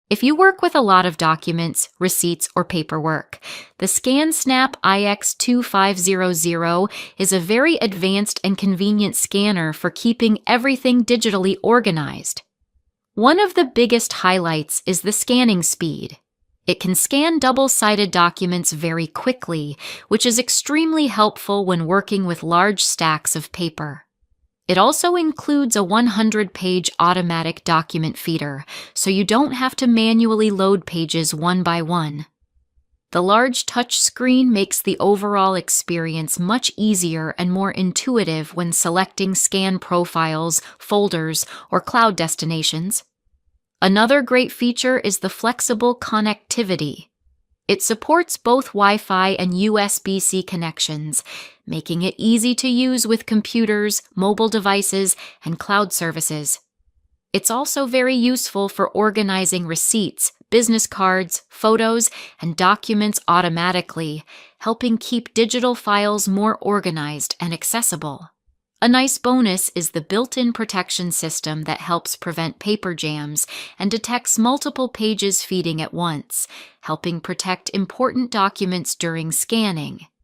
If you work with a lot of documents, receipts, or paperwork, the ScanSnap iX2500 is a very advanced and convenient scanner for keeping everything digitally organized. One of the biggest highlights is the scanning speed. It can scan double-sided documents very quickly, which is extremely helpful when working with large stacks of paper. It also includes a 100-page automatic document feeder, so you don't have to manually load pages one by one. The large touch screen makes the overall experience much easier and more intuitive when selecting scan profiles, folders, or cloud destinations. Another great feature is the flexible connectivity. It supports both Wi-Fi and USB-C connections, making it easy to use with computers, mobile devices, and cloud services. It's also very useful for organizing receipts, business cards, photos, and documents automatically, helping keep digital files more organized and accessible. A nice bonus is the built-in protection system that helps prevent paper jams and detects multiple pages feeding at once, helping protect important documents during scanning.